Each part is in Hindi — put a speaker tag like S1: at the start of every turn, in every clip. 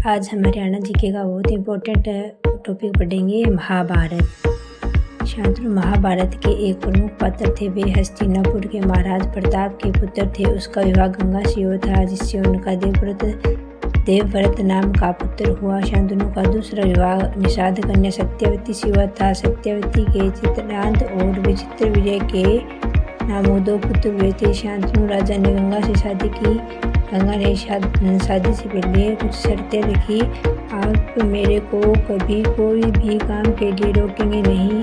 S1: आज हम हरियाणा जीके का बहुत इम्पोर्टेंट टॉपिक पढ़ेंगे, महाभारत। शांतनु महाभारत के एक प्रमुख पात्र थे। वे हस्तिनापुर के महाराज प्रताप के पुत्र थे। उसका विवाह गंगा से हुआ था, जिससे उनका देवव्रत नाम का पुत्र हुआ। शांतनु का दूसरा विवाह निषाद कन्या सत्यवती से हुआ था। सत्यवती के चित्रांत और विचित्रवीर्य के नामों दो पुत्र हुए थे। शांतनु राजा ने गंगा से शादी की। गंगा ने शादी से पहले कुछ शर्तें रखी। आप मेरे को कभी कोई भी काम के लिए रोकेंगे नहीं।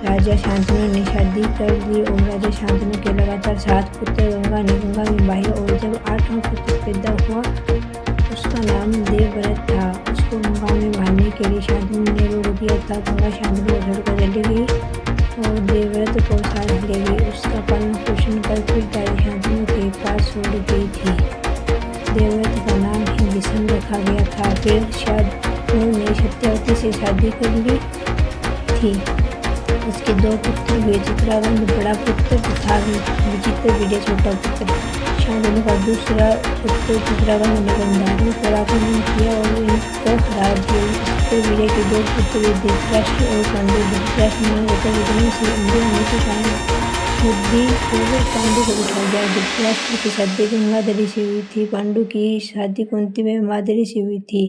S1: राजा शांतनु ने शादी कर ली और राजा शांतनु के लगातार 7 पुत्र गंगा में भाई, और जब 8वां पुत्र पैदा हुआ उसका नाम देवव्रत था। उसको गंगा में भाने के लिए शांतनु ने रोक दिया था। गंगा शांतनु को छोड़कर चली गई और देवव्रत को साथ ले गई। उसका पालन पोषण कर फिर तारी शांतनु के पास छोड़ गई थी। देवव्रत का नाम ही भीष्म रखा गया था। फिर शांतनु ने सत्यवती से शादी कर ली थी। उसके 2 पुत्र हुए, चित्रांगद बड़ा पुत्र तथा विचित्रवीर्य छोटा पुत्र। शांतनु का दूसरा पुत्र चित्रांगद ने गांधारी पराक्रम किया और इनको हरा दिया। विचित्रवीर्य के 2 पुत्र हुए, धृतराष्ट्र और पांडु। धृतराष्ट्र ने विक्रम से अंधे होने के कारण बुद्धि पूर्वक पांडु को बिठा दिया। धृतराष्ट्र की शादी गंगाधरी से हुई थी। पांडु की शादी कुंती व माद्री से हुई थी।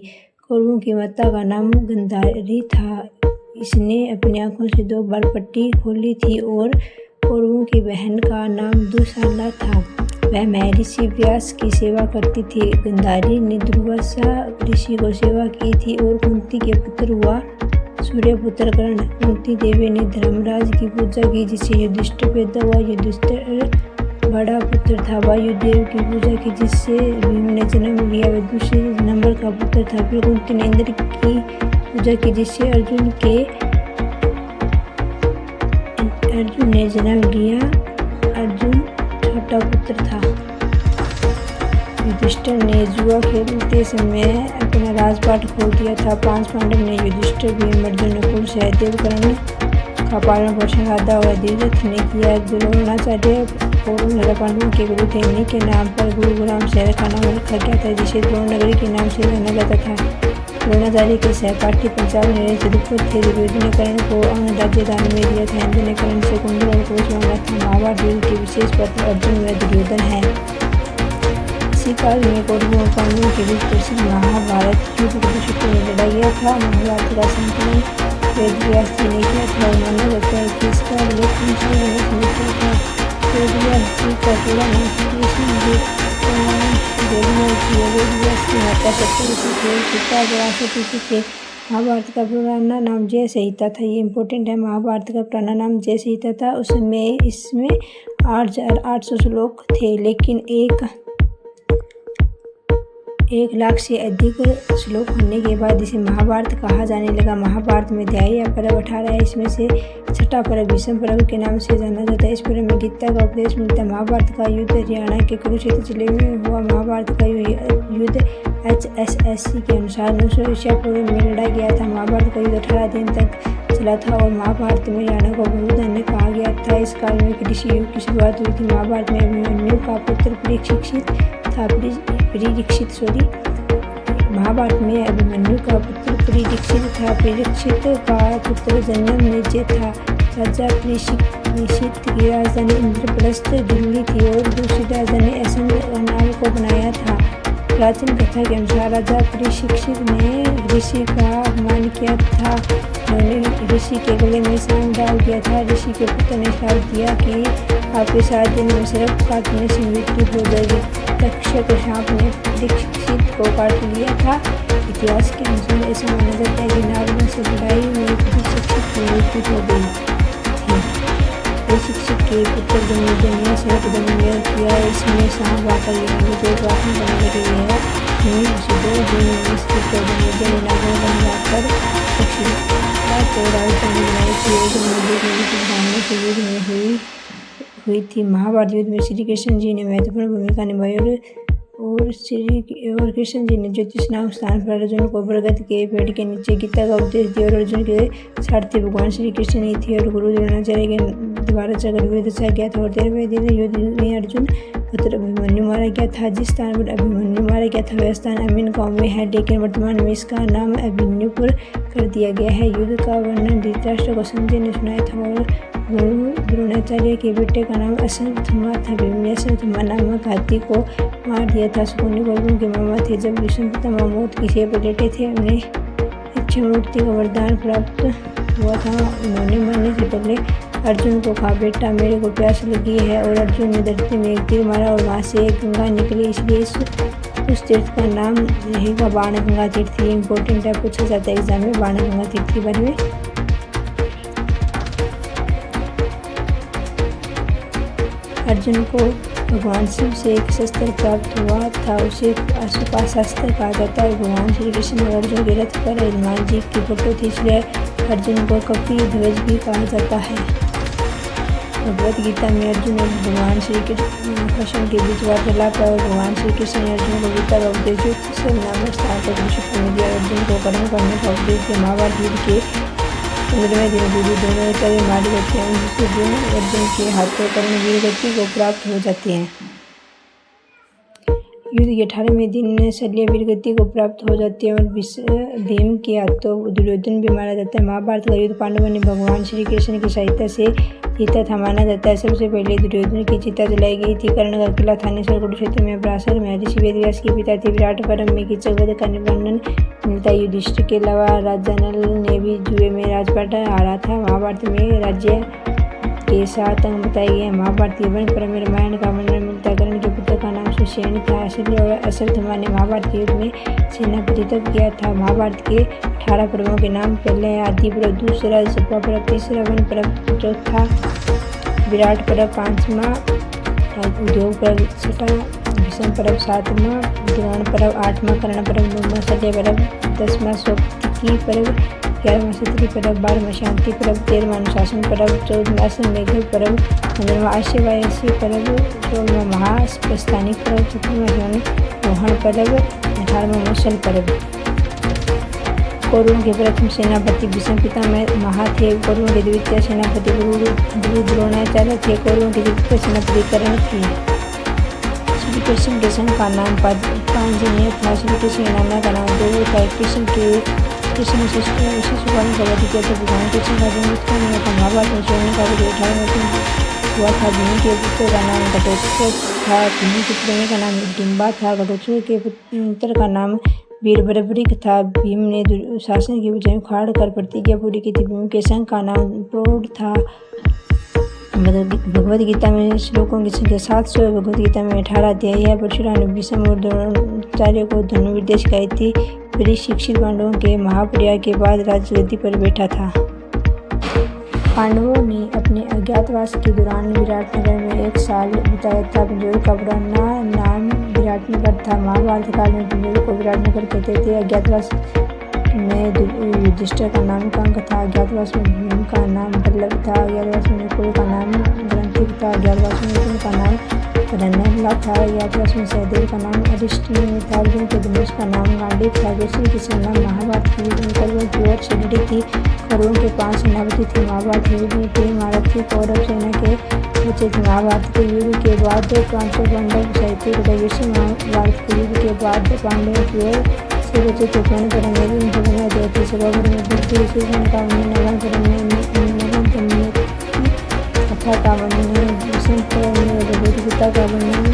S1: कौरवों की माता का नाम गांधारी था। इसने अपनी आंखों से 2 बार पट्टी खोली थी। और कौरवों की बहन का नाम दुशाला था। वह महर्षि व्यास की सेवा करती थी। गांधारी ने दुर्वासा ऋषि को सेवा की थी और कुंती के पुत्र हुआ सूर्यपुत्र कर्ण। कुंती देवी ने धर्मराज की पूजा की, जिससे युधिष्ठिर पैदा हुआ। युधिष्ठिर बड़ा पुत्र था। वायुदेव की पूजा की, जिससे भीम ने जन्म लिया। वह दूसरे नंबर का पुत्र था। फिर कुंती ने इंद्र की पूजा की, जिससे अर्जुन ने जन्म लिया। अर्जुन छोटा पुत्र था। युधिष्ठिर ने जुआ खेलते समय अपना राजपाट खोल दिया था। 5 पांडव ने युधिष्ठिर, भीम, अर्जुन, नकुल, सहदेव, कर्ण का पालन पोषण आधा हुआ धीरथ ने किया। द्रोणाचार्य कौरव पांडवों के गुरु थे। इन्हीं के नाम पर गुरु ग्राम शहर का नाम रखा गया था, जिसे द्रोणनगरी के नाम से जाना जाता था। द्रोणाचार्य के सहपाठी 55 द्रुपद थे। दुर्योधन ने कर्ण को राज्य दान में दिया था। इंद्र ने कर्ण से कुंडल और कवच मांगा था। महाभारत युद्ध के विशेष पात्र अर्जुन व दुर्योधन है। इसी काल में कौरवों और पांडवों के बीच प्रसिद्ध महाभारत युद्ध कुरुक्षेत्र में लड़ा गया था। महाभारत का संकलन वेद व्यास जी ने किया था और माना जाता है कि इसका उल्लेख किया था। वेद व्यास जी का पूरा नाम थे। महाभारत का पुराना नाम जय संहिता था। ये इम्पोर्टेंट है। महाभारत का पुराना नाम जय संहिता था। इसमें 8,800 श्लोक थे, लेकिन 1 लाख से अधिक श्लोक होने के बाद इसे महाभारत कहा जाने लगा। महाभारत में अध्याय या पर्व 18 है। इसमें से 6ठा पर्व भीष्म पर्व के नाम से जाना जाता है। इस पर्व में गीता का उपदेश मिलता है। महाभारत का युद्ध हरियाणा के कुरुक्षेत्र जिले में हुआ। महाभारत का युद्ध HSSC के अनुसार 900 ईसा पूर्व में लड़ा गया था। महाभारत का युद्ध 18 दिन तक चला था और महाभारत में हरियाणा को बहुत धन्य कहा गया था। इस काल में कृषि युग की शुरुआत हुई थी। महाभारत में अभिमन्यु का पुत्र परीक्षित महाभारत में अभिमन्यु का पुत्र परीक्षित था। परीक्षित का पुत्र जन्मेजय था। राजा परीक्षित की राजधानी इंद्रप्रस्थ दिल्ली थी और दूसरी राजधानी असंगनाल को बनाया था। प्राचीन कथा के अनुसार राजा परीक्षित ने ऋषि का अपमान किया था। उन्होंने ऋषि के गले में सांप डाल दिया था। ऋषि के पुत्र ने श्राप दिया कि आपके 7 दिन में सर्प काटने से मृत्यु हो जाएगी। तक्षक सांप ने परीक्षित को काट लिया था। इतिहास के अनुसार ऐसा माना जाता है कि नारद से लड़ाई में परीक्षित की मृत्यु हो गई थी। परीक्षित के पुत्र जन्मेजय ने सर्प दमन किया। इसमें सांप वाकर जो प्रार्थना बनाने के लिए है। 2 दिन में जन्मेजय ने नागर बनवाकर परीक्षित को राजधानी बनाई थी। हुई थी। महाभारत युद्ध में श्री कृष्ण जी ने महत्वपूर्ण भूमिका निभाई और और कृष्ण जी ने ज्योतिष नाम स्थान पर अर्जुन को बरगद के पेड़ के नीचे गीता का उपदेश दिया और अर्जुन के सारथी भगवान श्री कृष्ण ही थे और गुरु द्रोणाचार्य के द्वारा चक्र युद्ध रचा गया था और 13वें दिन युद्ध में अर्जुन पुत्र अभिमन्यु मारा गया था। जिस स्थान पर अभिमन्यु मारा गया था वह स्थान अमीन गांव में है, लेकिन वर्तमान में इसका नाम अभिमन्युपुर कर दिया गया है। युद्ध का वर्णन धृतराष्ट्र को संजय ने सुनाया था और गुरु द्रोणाचार्य के बेटे का नाम अश्वत्थामा था। भीम ने अश्वत्थामा नामक हाथी को मार दिया था। शकुनी कौरवों के मामा थे। जब भीष्म पितामह मौत की सेवा पर लेटे थे उन्हें इच्छामूर्ति का वरदान प्राप्त हुआ था। उन्होंने मरने से पहले अर्जुन को कहा, बेटा मेरे को प्यास लगी है, और अर्जुन ने धरती में एक तीर मारा और वहाँ से एक गंगा निकली, इसलिए उस तीर्थ का नाम रहेगा बाणगंगा तीर्थ। ये इम्पोर्टेंट है, पूछा जाता है एग्जाम में बाणगंगा तीर्थ के बारे में। अर्जुन को भगवान शिव से एक शस्त्र प्राप्त हुआ था, उसे अशुपाशास्त्र कहा जाता है। भगवान श्री कृष्ण और अर्जुन के रथ पर हनुमान जी की फोटो थी, इसलिए अर्जुन को कपि ध्वज भी कहा जाता है। भगवद गीता में अर्जुन और भगवान श्री कृष्ण के बीच वार्तालाप है और भगवान श्री कृष्ण ने अर्जुन को गीता का उपदेश नामक स्थान पर घोषित में दिया। अर्जुन को कर्म करने का उपदेश दिया। महाभारत युद्ध के 15वें दिन गुरु द्रोणाचार्य मारे जाते हैं, जिससे जो अर्जुन के हाथों कर्ण वीर गति को प्राप्त हो जाते हैं। युद्ध के 18वें दिन शल्य वीर गति को प्राप्त हो जाती है और भीम के हाथों दुर्योधन भी मारा जाता है। महाभारत का युद्ध पांडवों ने भगवान श्री कृष्ण की सहायता से जीता था माना जाता है। सबसे पहले दुर्योधन की चिता जलाई गई थी। कर्ण का किला थानेश्वर कुरुक्षेत्र में पराशर महर्षि वेदव्यास के पिता थे। विराट पर्व में कीचक वध का वर्णन मिलता है। युधिष्ठिर के अलावा राजा नल ने भी जुए में राजपाट हारा था। महाभारत में राज्य के 7 अंग बताए गए हैं। महाभारतीय वन पर्व में रामायण का वर्णन मिलता है। कर्ण के पुत्र का नाम सुषेण था। अश्वत्थामा और अश्वत्थामा ने महाभारत युद्ध में सेनापतित्व किया था। महाभारत के 18 पर्वों के नाम पहले है आदि पर्व, दूसरा सभा पर्व, तीसरा वन पर्व, चौथा विराट पर्व, 5वां उद्योग पर्व, 6वां भीष्म पर्व, 7वां द्रोण पर्व, 8वां कर्ण पर्व, 9वां शल्य पर्व, 10वां सौप्तिकी पर्व, 11वां क्षत्रिय पर्व, 12वां शांति पर्व, 13वां अनुशासन पर्व, 14वां अश्वमेध पर्व, 15वां आश्ववासी पर्व, 16वां महाप्रस्थानिक पर्व, 17वां रोहण पर्व, 18वां मौसल पर्व। कौरवों के प्रथम सेनापति भीष्म पितामह थे। कौरवों के द्वितीय सेनापति गुरु द्रोणाचार्य थे। कौरवों के तृतीय सेनापति कर्ण थे। श्री कृष्ण के संघ का नाम पांजन्य था। श्री कृष्ण के नाना का नाम देव था। कृष्ण शिशुपाल का वध किया था। भगवान कृष्ण का जन्म उत्पन्न हुआ था। महाभारत में स्वर्ण का वध 18वें हुआ था। भीम के पुत्र का नाम घटोत्कच था। भीम के पुत्र का नाम डिम्बा था। घटोत्कच के पुत्र का नाम वीरभद्रिक था। भीम ने शासन की भुजाएं उखाड़ कर प्रतिज्ञा पूरी की थी। भीम के संघ का नाम प्रोढ़ था। भगवद गीता में श्लोकों की संख्या 700 है। भगवद गीता में 18 अध्याय है। परशुराम ने भीष्म और द्रोणाचार्य को धनुर्विद्या सिखाई थी। परिशिक्षित पांडवों के महाप्रयाग के बाद राजगद्दी पर बैठा था। पांडवों ने अपने अज्ञातवास के दौरान विराटनगर में 1 साल बिताया था। पिंजौर का पुराना नाम विराटनगर था। महाभारत काल में पिंजौर को विराटनगर कहते थे। अज्ञातवास में युधिष्ठिर का नाम कंक था। अज्ञातवास में भीम का नाम बल्लभ था। अज्ञातवास में नकुल का नाम ग्रंथिक था। अज्ञातवास में अर्जुन का नाम धनंजय था। अज्ञातवास में सहदेव का नाम अरिष्टनेमि था। अर्जुन के धनुष का नाम गांडीव था। जैसे कि सेना महाभारत के युद्ध में कौरवों की ओर से लड़ी थी। कौरवों के 5 सेनापति थे। महाभारत युद्ध में 3 महारथी कौरव सेना के बचे थे। महाभारत के युद्ध के बाद 500 पांडव साहित्य तथा महाभारत के युद्ध के बाद पांडवों की ओर से बचे थे। कर्ण पर्व में भगवान देवती सभा पर्व में बुद्धि श्रीकृष्ण का नवन पर्व में कथा का वर्णन, भीष्म पर्व में भगवद गीता का वर्णन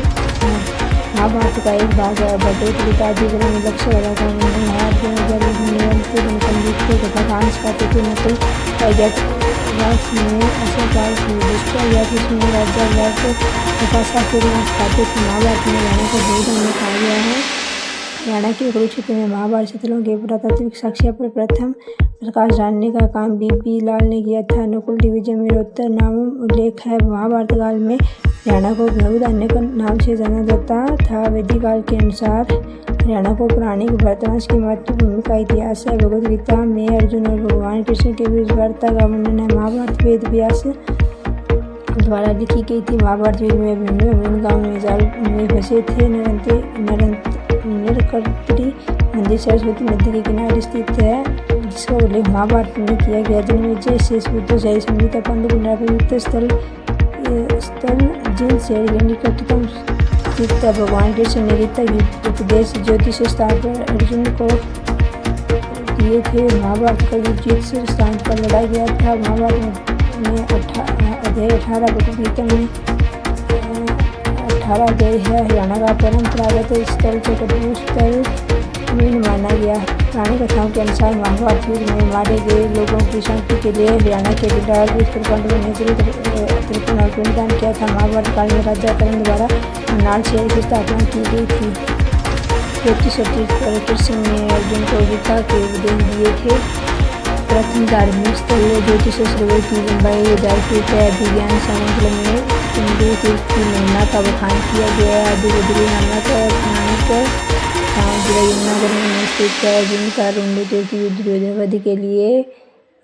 S1: महाभारत का एक भाग है। भगवद गीता आदि पर्व में लक्ष्य वाला का वर्णन है। तथा कांस का तिथि नकुल अज्ञातवास में अश्वपाल युधिष्ठिर अज्ञातवास में राज्याभिषेक तथा सात्विक स्थापित। महाभारत में हरियाणा को भूधन में कहा गया है। हरियाणा के कुरुक्षेत्र में महाभारत स्थलों के पुरातात्विक साक्ष्य पर प्रथम प्रकाश डालने का काम बीबी लाल ने किया था। नकुल डिवीजन में रोहतक नाम उल्लेख है। महाभारत काल में हरियाणा को भगवद अन्य नाम से जाना जाता था। वैदिक काल के अनुसार हरियाणा को पौराणिक भारतवंश की महत्वपूर्ण का इतिहास है। भगवद गीता में अर्जुन और भगवान कृष्ण के बीच वार्ता का वर्णन है। महाभारत वेद व्यास द्वारा लिखी गई थी। महाभारत युद्ध में अभिमन्यु विभिन्न गाँव में जाल में फंसे थे। नरकट्री मंदिर सरस्वती नदी के किनारे स्थित है, जिसका उल्लेख महाभारत में किया गया। जन्मेजय शेष बुद्धशाही संहिता पांडु पवित्र स्थल जिन से निकटतम स्थित था। भगवान कृष्ण ने गीता की उपदेश ज्योतिष स्थान पर अर्जुन को दिए थे। महाभारत का युद्ध जिस स्थान पर लड़ा गया था। महाभारत में अध्याय 18 भगवद गीता में 18 अध्याय है। हरियाणा का परंपरागत स्थल चक्रधूष स्थल में माना गया। पुरानी कथाओं के अनुसार महाभारत युद्ध में मारे गए लोगों की शांति के लिए हरियाणा के बिलाल पांडवों ने त्रिपुण और पिंडदान किया था। महाभारत काल में राजा कर्ण द्वारा मरनाल शहर की स्थापना की गई थी। ज्योतिष पर कृष्ण ने अर्जुन को गीता के उपदेश दिए थे। प्रथम धार्मिक स्थल ज्योतिष सरोवर की लंबाई 1000 फीट है। विज्ञान संकुल में हिंदू तीर्थ की महिमा का बखान किया गया है। आदिबद्री नामक यमुनानगर में स्थित है, जिनका रुंडू तीर्थ युद्ध के लिए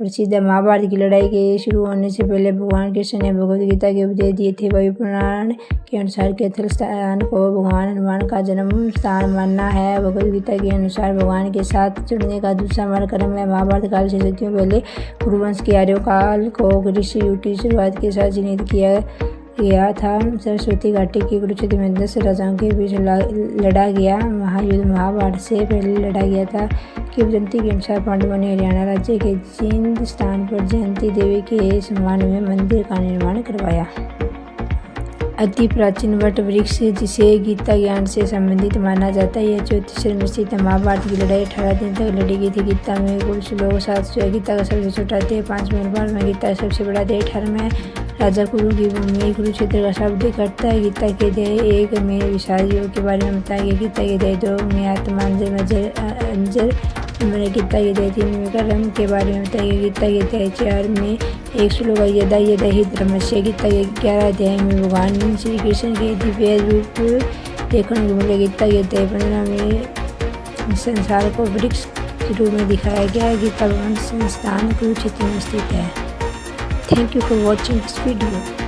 S1: प्रसिद्ध है। महाभारत की लड़ाई के शुरू होने से पहले भगवान कृष्ण ने भगवद गीता के उपदेश दिए थे। वायु पुराण के अनुसार कैथल स्थान को भगवान हनुमान का जन्म स्थान मानना है। भगवद गीता के अनुसार भगवान के साथ जुड़ने का दूसरा मार्ग कर्म है। महाभारत काल से सदियों पहले कुरुवंश के आर्योकाल को ऋषि युग की शुरुआत के साथ चिन्हित किया गया था। सरस्वती घाटी की कुरुक्षेत्र में 10 राजाओं के बीच लड़ा गया महायुद्ध महाभारत से पहले लड़ा गया था। किंवदंती के अनुसार पांडवों ने हरियाणा राज्य के जींद स्थान पर जयंती देवी के सम्मान में मंदिर का निर्माण करवाया। अति प्राचीन वट वृक्ष जिसे गीता ज्ञान से संबंधित माना जाता है, यह ज्योतिषर में स्थित है। महाभारत की लड़ाई 18 दिन तक लड़ी गई थी। गीता में कुल श्लोक 700 है। गीता का सबसे छोटा अध्याय 5वें बार में, गीता का सबसे बड़ा अध्याय 18 राजा कुरु की भूमि कुरुक्षेत्र का शब्द करता है। गीता के अध्याय 1 में विषाद योग के बारे में बताया गया। गीता के अध्याय 2 में आत्मा अंजर गीता के अध्याय 3 में कर्म के बारे में बताया गया। गीता के अध्याय 4 में एक श्लोक यदा यदा ही धर्मस्य। गीता के 11 अध्याय में भगवान श्री कृष्ण के दिव्य रूप देखने को मिले। गीता के अध्याय 15 में संसार को वृक्ष के रूप में दिखाया गया। गीता भवन संस्थान कुरुक्षेत्र में स्थित है। Thank you for watching this video.